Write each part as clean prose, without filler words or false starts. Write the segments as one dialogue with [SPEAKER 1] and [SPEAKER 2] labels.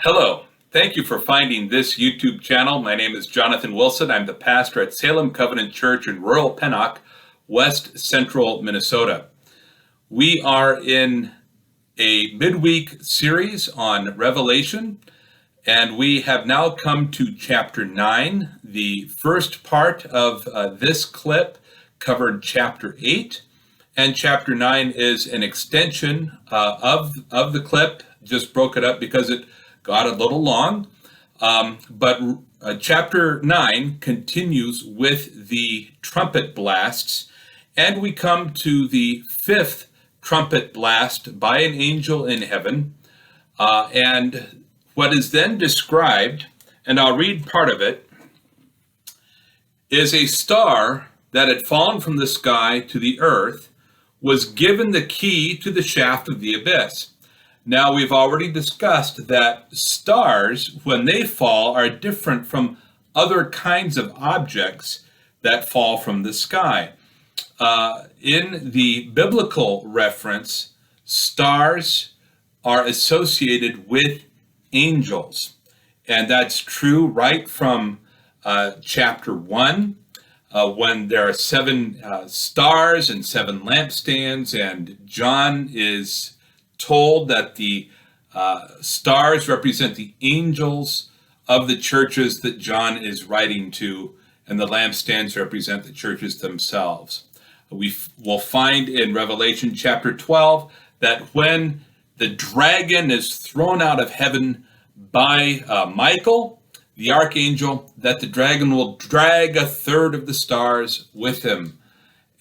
[SPEAKER 1] Hello. Thank you for finding this YouTube channel. My name is Jonathan Wilson. I'm the pastor at Salem Covenant Church in rural Pennock, west central Minnesota. We are in a midweek series on Revelation, and we have now come to chapter 9. The first part of this clip covered chapter 8, and chapter 9 is an extension of the clip. Just broke it up because it got a little long, but chapter 9 continues with the trumpet blasts, and we come to the fifth trumpet blast by an angel in heaven, and what is then described, and I'll read part of it, is a star that had fallen from the sky to the earth was given the key to the shaft of the abyss. Now, we've already discussed that stars, when they fall, are different from other kinds of objects that fall from the sky. In the biblical reference, stars are associated with angels. And that's true right from chapter 1, when there are seven stars and seven lampstands, and John is told that the stars represent the angels of the churches that John is writing to, and the lampstands represent the churches themselves. We will find in Revelation chapter 12 that when the dragon is thrown out of heaven by Michael, the archangel, that the dragon will drag a third of the stars with him,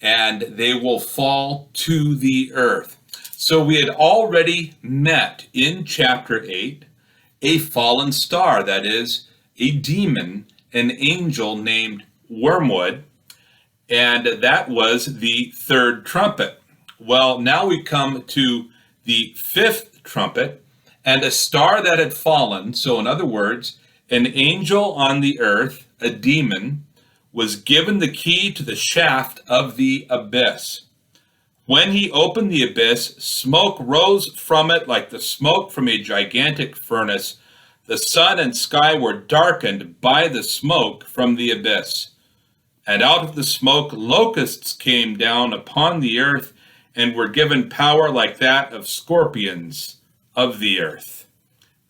[SPEAKER 1] and they will fall to the earth. So we had already met in chapter 8 a fallen star, that is, a demon, an angel named Wormwood, and that was the third trumpet. Well, now we come to the fifth trumpet, and a star that had fallen, so in other words, an angel on the earth, a demon, was given the key to the shaft of the abyss. When he opened the abyss, smoke rose from it like the smoke from a gigantic furnace. The sun and sky were darkened by the smoke from the abyss. And out of the smoke, locusts came down upon the earth and were given power like that of scorpions of the earth.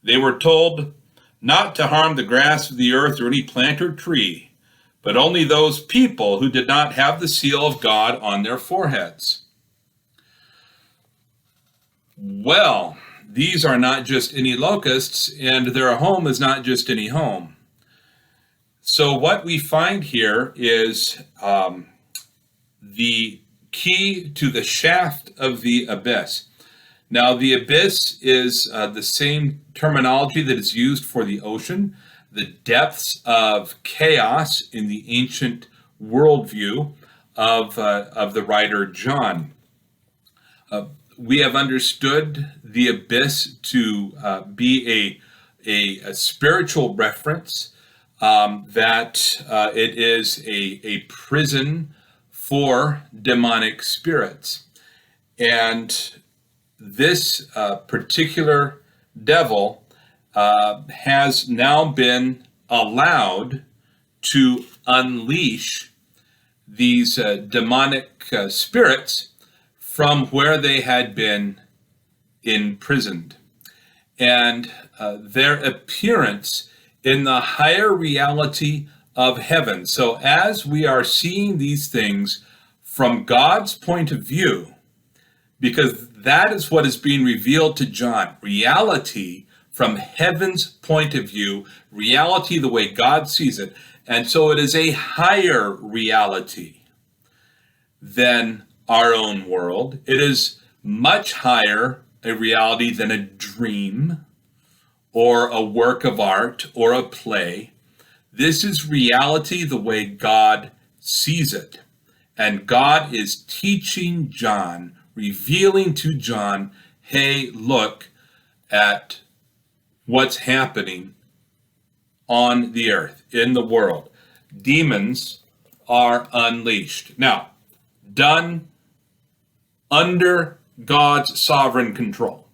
[SPEAKER 1] They were told not to harm the grass of the earth or any plant or tree, but only those people who did not have the seal of God on their foreheads. Well, these are not just any locusts, and their home is not just any home. So what we find here is the key to the shaft of the abyss. Now, the abyss is the same terminology that is used for the ocean, the depths of chaos in the ancient worldview of the writer John. We have understood the abyss to be a spiritual reference, that it is a prison for demonic spirits. And this particular devil has now been allowed to unleash these demonic spirits from where they had been imprisoned. And their appearance in the higher reality of heaven. So as we are seeing these things from God's point of view, because that is what is being revealed to John, reality from heaven's point of view, reality the way God sees it. And so it is a higher reality than our own world. It is much higher a reality than a dream or a work of art or a play. This is reality the way God sees it. And God is teaching John, revealing to John, hey, look at what's happening on the earth, in the world. Demons are unleashed. Now, done under God's sovereign control.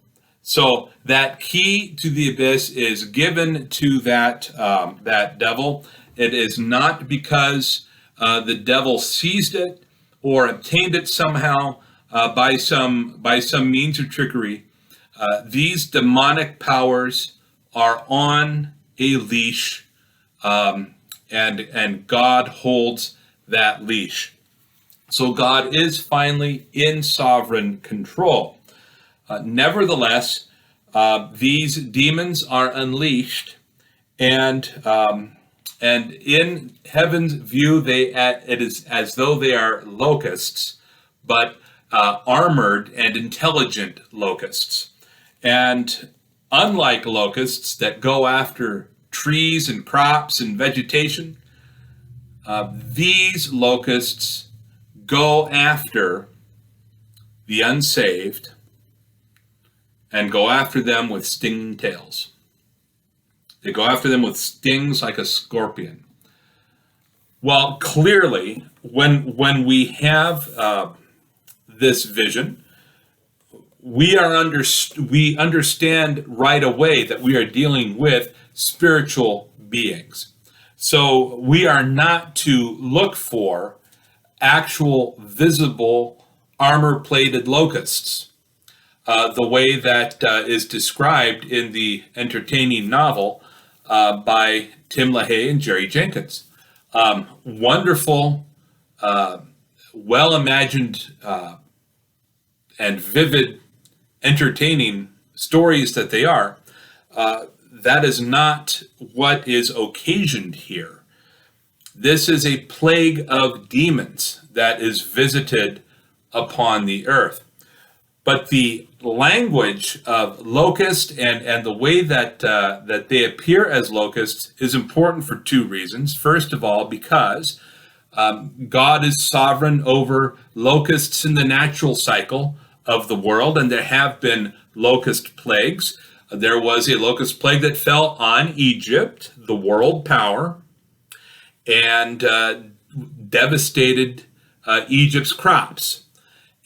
[SPEAKER 1] So that key to the abyss is given to that devil. It is not because the devil seized it or obtained it somehow by some means of trickery. These demonic powers are on a leash, and God holds that leash. So God is finally in sovereign control. Nevertheless, these demons are unleashed, and in heaven's view, it is as though they are locusts, but armored and intelligent locusts. And unlike locusts that go after trees and crops and vegetation, these locusts go after the unsaved and go after them with stinging tails. They go after them with stings like a scorpion. Well, clearly, when we have this vision, we understand right away that we are dealing with spiritual beings. So we are not to look for actual visible armor-plated locusts, the way that is described in the entertaining novel by Tim LaHaye and Jerry Jenkins. Wonderful, well-imagined, and vivid, entertaining stories that they are. That is not what is occasioned here. This is a plague of demons that is visited upon the earth. But the language of locust and the way that they appear as locusts is important for two reasons. First of all, because God is sovereign over locusts in the natural cycle of the world, and there have been locust plagues. There was a locust plague that fell on Egypt, the world power, and devastated Egypt's crops.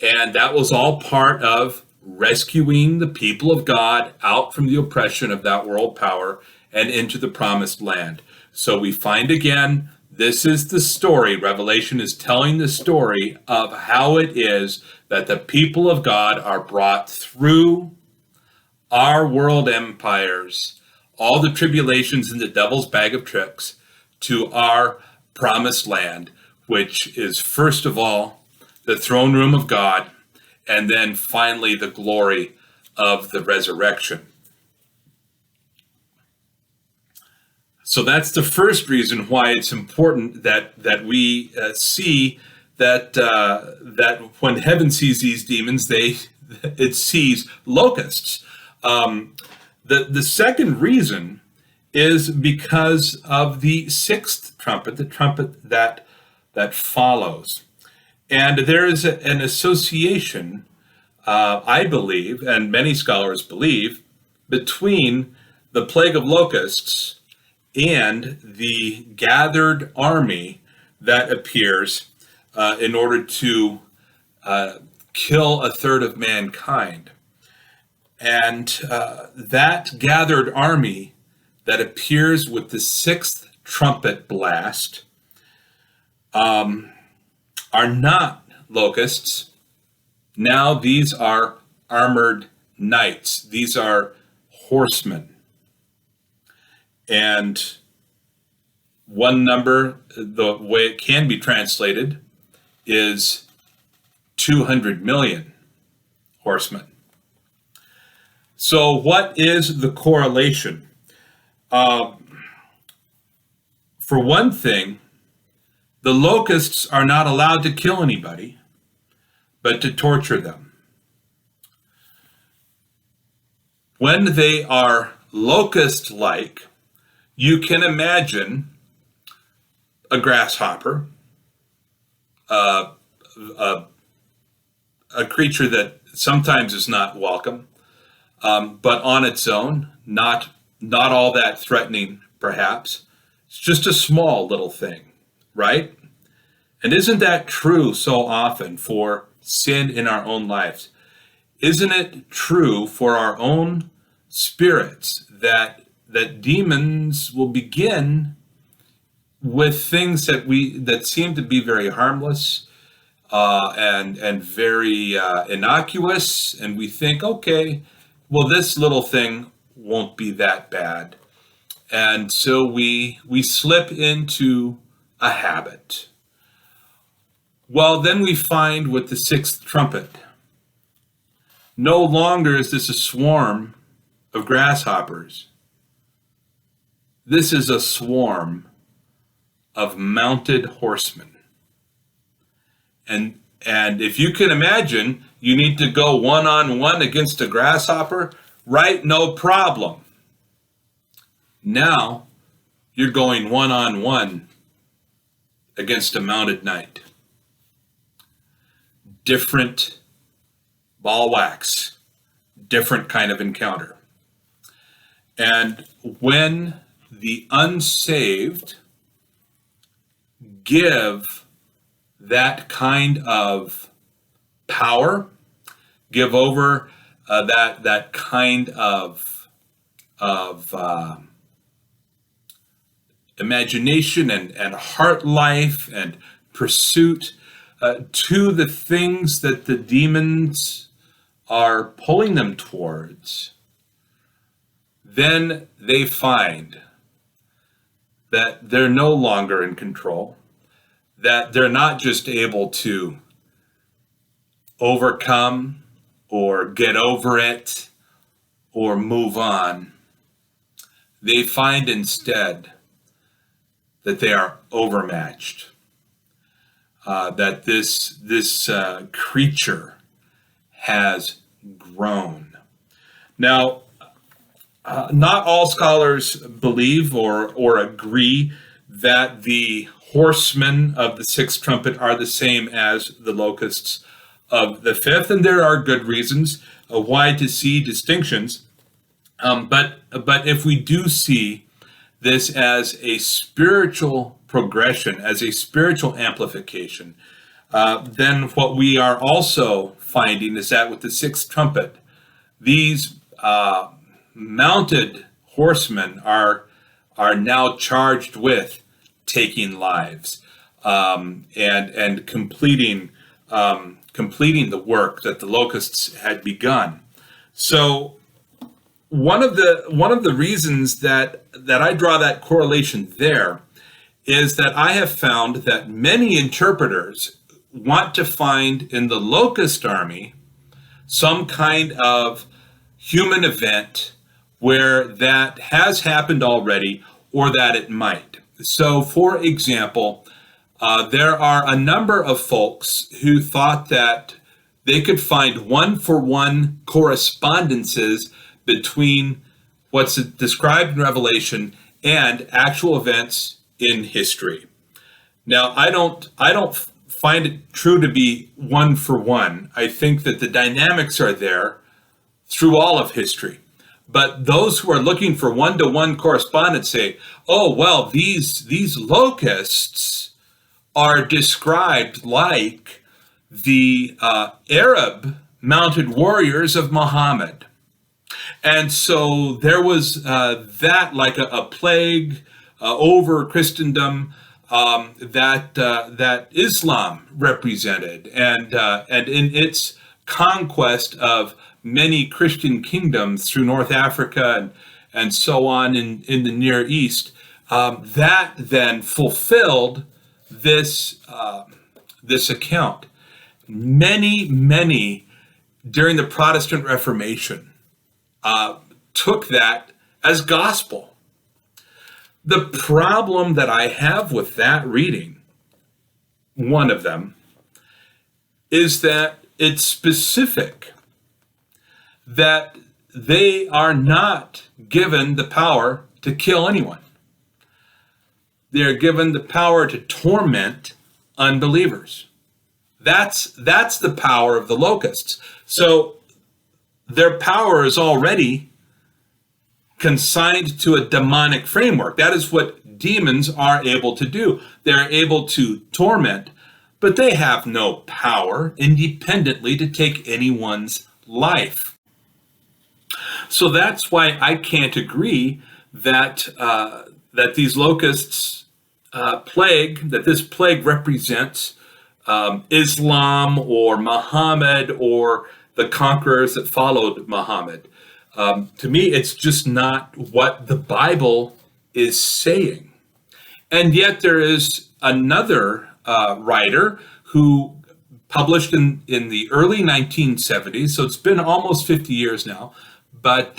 [SPEAKER 1] And that was all part of rescuing the people of God out from the oppression of that world power and into the promised land. So we find again, this is the story. Revelation is telling the story of how it is that the people of God are brought through our world empires, all the tribulations in the devil's bag of tricks, to our promised land, which is first of all the throne room of God, and then finally the glory of the resurrection. So that's the first reason why it's important that we see that when heaven sees these demons, it sees locusts. The second reason is because of the sixth trumpet, the trumpet that follows. And there is an association, I believe, and many scholars believe, between the plague of locusts and the gathered army that appears in order to kill a third of mankind. And that gathered army that appears with the sixth trumpet blast are not locusts. Now these are armored knights. These are horsemen. And one number, the way it can be translated, is 200 million horsemen. So what is the correlation? For one thing, the locusts are not allowed to kill anybody, but to torture them. When they are locust-like, you can imagine a grasshopper, a creature that sometimes is not welcome, but on its own, not all that threatening, perhaps. It's just a small little thing, right? And isn't that true so often for sin in our own lives? isn't it true for our own spirits that demons will begin with things that seem to be very harmless, and very innocuous, and we think, okay, well, this little thing won't be that bad, and so we slip into a habit. Well, then we find with the sixth trumpet, no longer is this a swarm of grasshoppers. This is a swarm of mounted horsemen. And if you can imagine, you need to go one-on-one against a grasshopper, right? No problem. Now you're going one-on-one against a mounted knight. Different ball wax, different kind of encounter. And when the unsaved give that kind of power, give over that kind of imagination and heart life and pursuit to the things that the demons are pulling them towards, then they find that they're no longer in control, that they're not just able to overcome or get over it or move on. They find instead that they are overmatched, that this creature has grown. Now, not all scholars believe or agree that the horsemen of the sixth trumpet are the same as the locusts of the fifth, and there are good reasons why to see distinctions. But if we do see this as a spiritual progression, as a spiritual amplification, then what we are also finding is that with the sixth trumpet, these mounted horsemen are now charged with taking lives, and completing the work that the locusts had begun. So one of the reasons that I draw that correlation there is that I have found that many interpreters want to find in the locust army some kind of human event where that has happened already or that it might. So, for example, there are a number of folks who thought that they could find one-for-one correspondences between what's described in Revelation and actual events in history. Now, I don't find it true to be one for one. I think that the dynamics are there through all of history. But those who are looking for one-to-one correspondence say, oh, well, these locusts are described like the Arab mounted warriors of Muhammad. And so there was that like a plague over Christendom that Islam represented, and in its conquest of many Christian kingdoms through North Africa and so on in the Near East, that then fulfilled this account. Many during the Protestant Reformation took that as gospel. The problem that I have with that reading, one of them, is that it's specific, that they are not given the power to kill anyone. They are given the power to torment unbelievers. That's the power of the locusts. So their power is already consigned to a demonic framework. That is what demons are able to do. They're able to torment, but they have no power independently to take anyone's life. So that's why I can't agree that these locusts that this plague represents Islam or Muhammad or the conquerors that followed Muhammad. To me, it's just not what the Bible is saying. And yet there is another writer who published in the early 1970s, so it's been almost 50 years now, but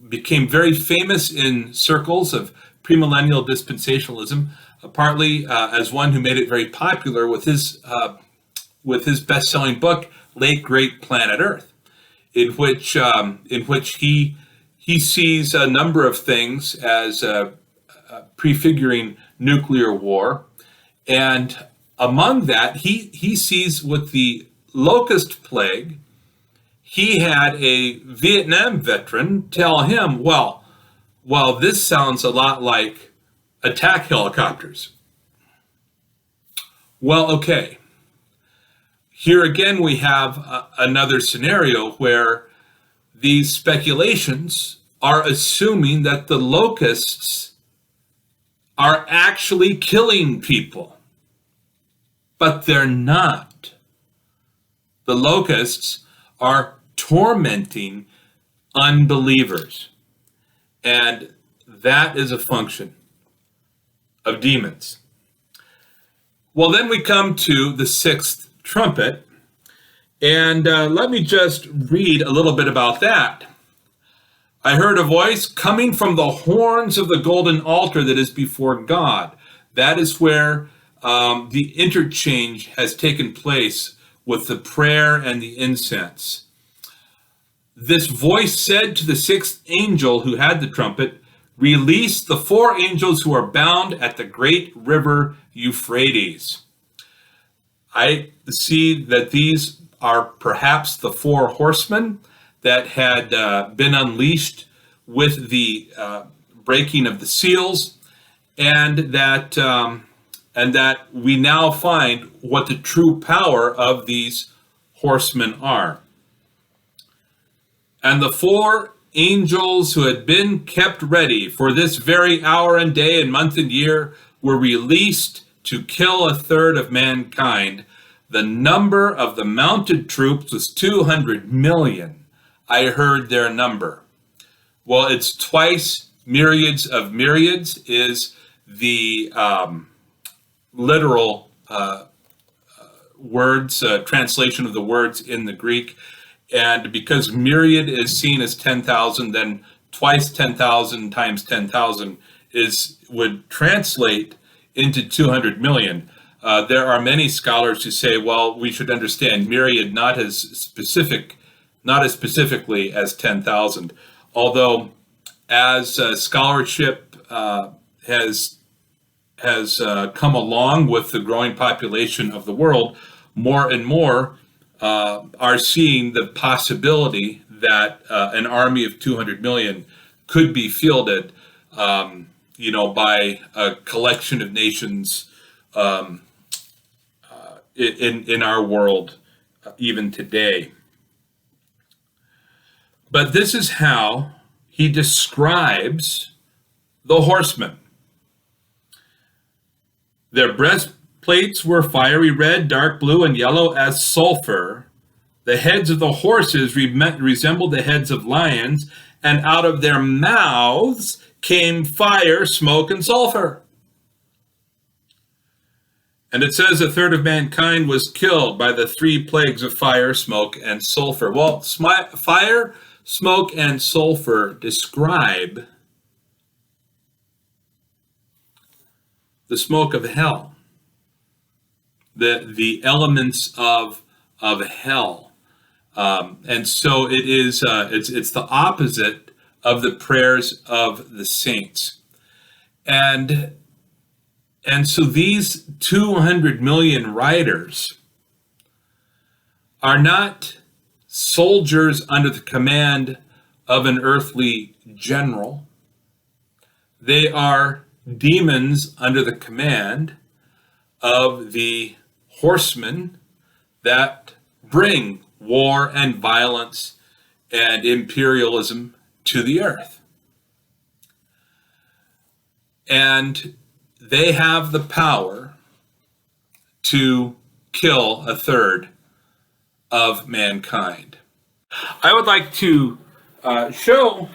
[SPEAKER 1] became very famous in circles of premillennial dispensationalism, partly as one who made it very popular with his best-selling book, Late Great Planet Earth, in which he sees a number of things as prefiguring nuclear war, and among that, he sees with the locust plague, he had a Vietnam veteran tell him, well, this sounds a lot like attack helicopters. Well, okay. Here again, we have another scenario where these speculations are assuming that the locusts are actually killing people, but they're not. The locusts are tormenting unbelievers, and that is a function of demons. Well, then we come to the sixth trumpet, and let me just read a little bit about that. I heard a voice coming from the horns of the golden altar that is before God. That is where the interchange has taken place with the prayer and the incense. This voice said to the sixth angel who had the trumpet, "Release the four angels who are bound at the great river Euphrates." I see that these are perhaps the four horsemen that had been unleashed with the breaking of the seals, and that we now find what the true power of these horsemen are. And the four angels who had been kept ready for this very hour and day and month and year were released to kill a third of mankind. The number of the mounted troops was 200 million. I heard their number. Well, it's twice myriads of myriads is the literal words, translation of the words in the Greek. And because myriad is seen as 10,000, then twice 10,000 times 10,000 would translate into 200 million. There are many scholars who say, well, we should understand myriad not as specifically as 10,000. Although, as scholarship has come along with the growing population of the world, more and more are seeing the possibility that an army of 200 million could be fielded, by a collection of nations in our world even today. But this is how he describes the horsemen. Their breastplates were fiery red, dark blue, and yellow as sulfur. The heads of the horses resembled the heads of lions, and out of their mouths came fire, smoke, and sulfur. And it says a third of mankind was killed by the three plagues of fire, smoke, and sulfur. Well, fire, smoke, and sulfur describe the smoke of hell, the elements of hell, and so it is. It's the opposite of the prayers of the saints, and so these 200 million riders are not soldiers under the command of an earthly general. They are demons under the command of the horsemen that bring war and violence and imperialism to the earth. And they have the power to kill a third of mankind. I would like to show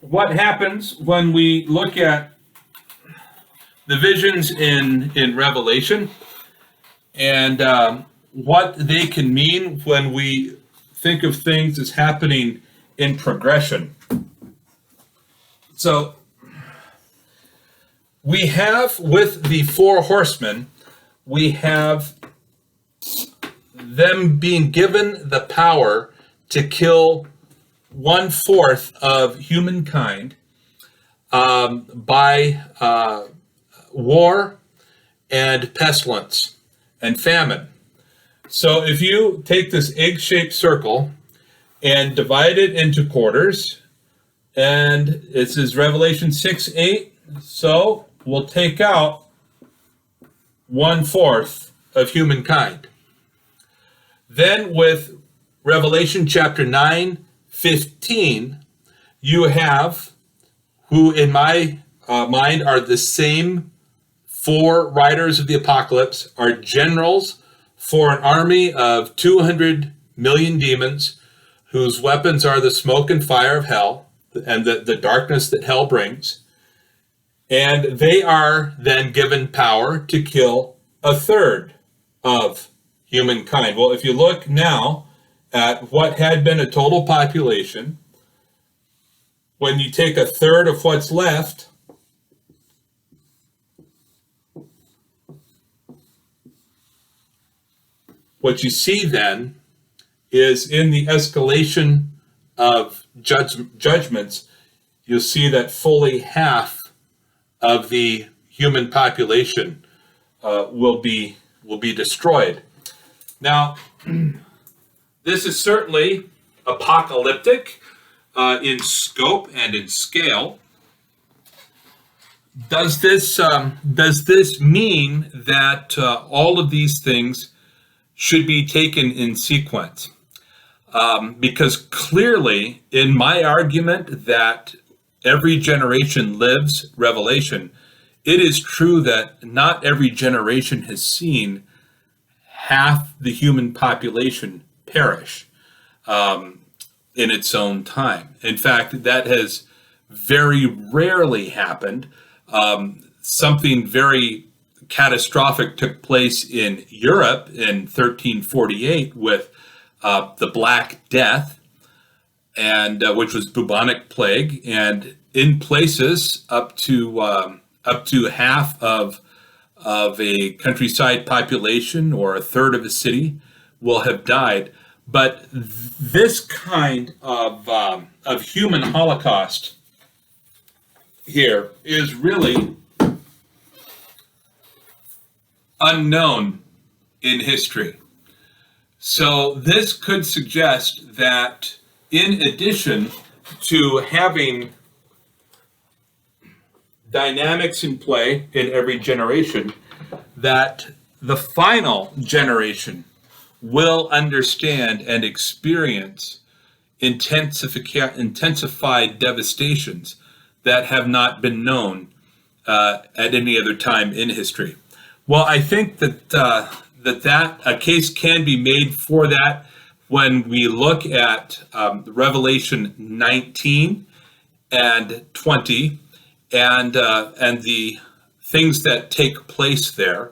[SPEAKER 1] what happens when we look at the visions in Revelation and what they can mean when we think of things as happening in progression. So we have with the four horsemen, we have them being given the power to kill 1/4 of humankind by war and pestilence and famine. So if you take this egg-shaped circle and divide it into quarters, and this is Revelation 6:8, so we'll take out 1/4 of humankind. Then with Revelation chapter 9:15, you have who in my mind are the same four riders of the apocalypse, are generals for an army of 200 million demons whose weapons are the smoke and fire of hell and the darkness that hell brings. And they are then given power to kill 1/3 of humankind. Well, if you look now at what had been a total population, when you take 1/3 of what's left, what you see then is in the escalation of judgments, you'll see that fully half of the human population will be destroyed. Now, this is certainly apocalyptic in scope and in scale. Does this mean that all of these things should be taken in sequence? Because clearly, in my argument that every generation lives Revelation, it is true that not every generation has seen half the human population perish in its own time. In fact, that has very rarely happened. Something very catastrophic took place in Europe in 1348 with the Black Death, and which was bubonic plague, and in places up to half of a countryside population or 1/3 of a city will have died. But this kind of human holocaust here is really unknown in history. So this could suggest that in addition to having dynamics in play in every generation, that the final generation will understand and experience intensified devastations that have not been known at any other time in history. Well, I think that a case can be made for that when we look at Revelation 19 and 20 and the things that take place there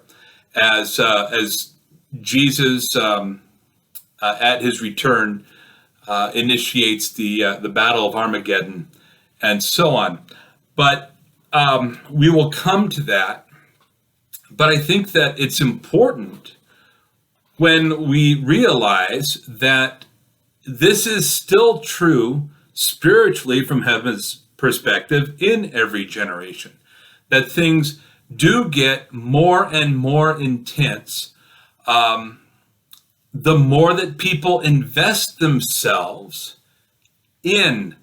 [SPEAKER 1] as Jesus at his return initiates the Battle of Armageddon and so on. But we will come to that. But I think that it's important when we realize that this is still true spiritually from heaven's perspective in every generation, that things do get more and more intense the more that people invest themselves in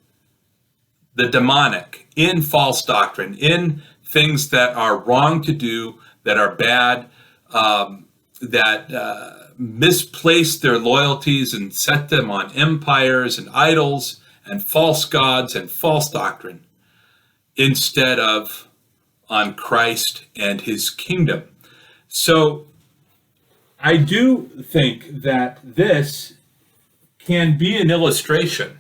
[SPEAKER 1] the demonic, in false doctrine, in things that are wrong to do, that are bad, misplaced their loyalties and set them on empires and idols and false gods and false doctrine instead of on Christ and his kingdom. So I do think that this can be an illustration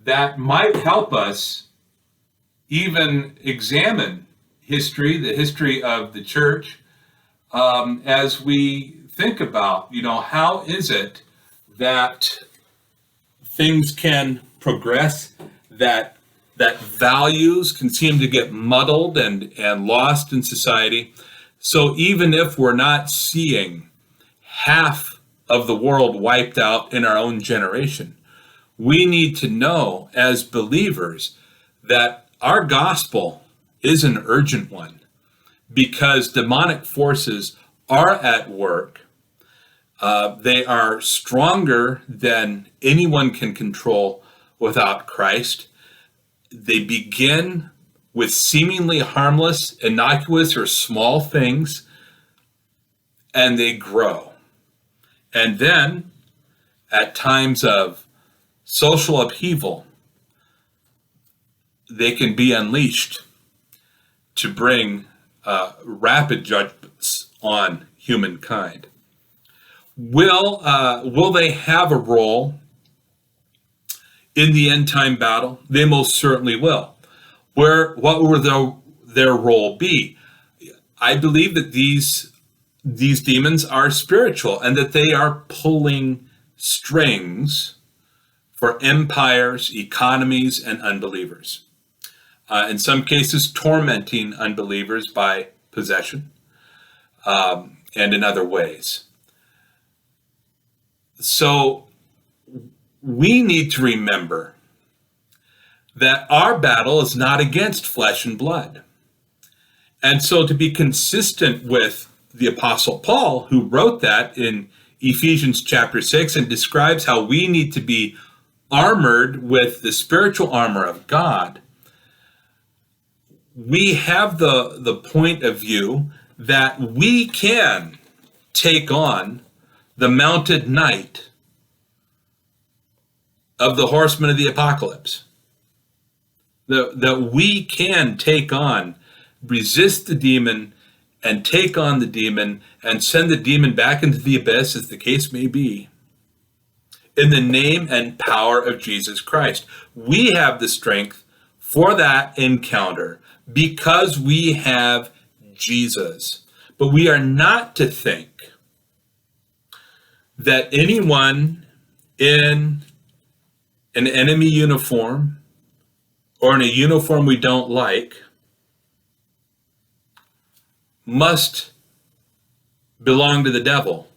[SPEAKER 1] that might help us even examine history, the history of the church, as we think about, how is it that things can progress, that values can seem to get muddled and lost in society. So even if we're not seeing half of the world wiped out in our own generation, we need to know as believers that our gospel is an urgent one, because demonic forces are at work. They are stronger than anyone can control without Christ. They begin with seemingly harmless, innocuous, or small things, and they grow. And then, at times of social upheaval, they can be unleashed to bring rapid judgments on humankind. Will they have a role in the end time battle? They most certainly will. What will their role be? I believe that these demons are spiritual and that they are pulling strings for empires, economies, and unbelievers. In some cases, tormenting unbelievers by possession, and in other ways. So we need to remember that our battle is not against flesh and blood. And so to be consistent with the Apostle Paul, who wrote that in Ephesians chapter 6 and describes how we need to be armored with the spiritual armor of God, we have the point of view that we can take on the mounted knight of the horsemen of the apocalypse. That we can take on, resist the demon, and take on the demon, and send the demon back into the abyss, as the case may be, in the name and power of Jesus Christ. We have the strength for that encounter because we have Jesus. But we are not to think that anyone in an enemy uniform or in a uniform we don't like must belong to the devil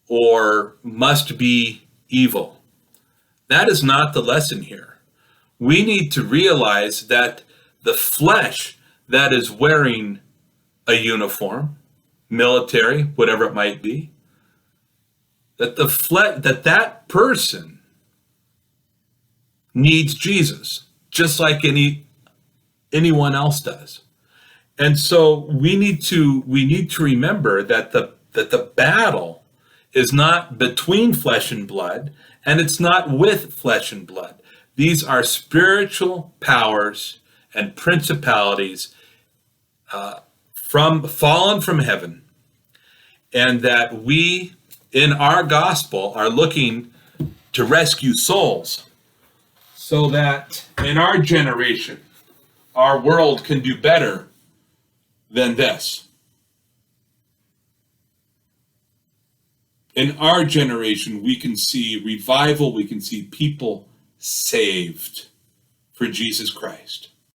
[SPEAKER 1] or must be evil. That is not the lesson here. We need to realize that the flesh that is wearing a uniform, military, whatever it might be, that person needs Jesus, just like anyone else does. And so we need to remember that the battle is not between flesh and blood, and it's not with flesh and blood. These are spiritual powers and principalities fallen from heaven, and that we in our gospel are looking to rescue souls so that in our generation our world can do better than this. In our generation, we can see revival, we can see people saved for Jesus Christ.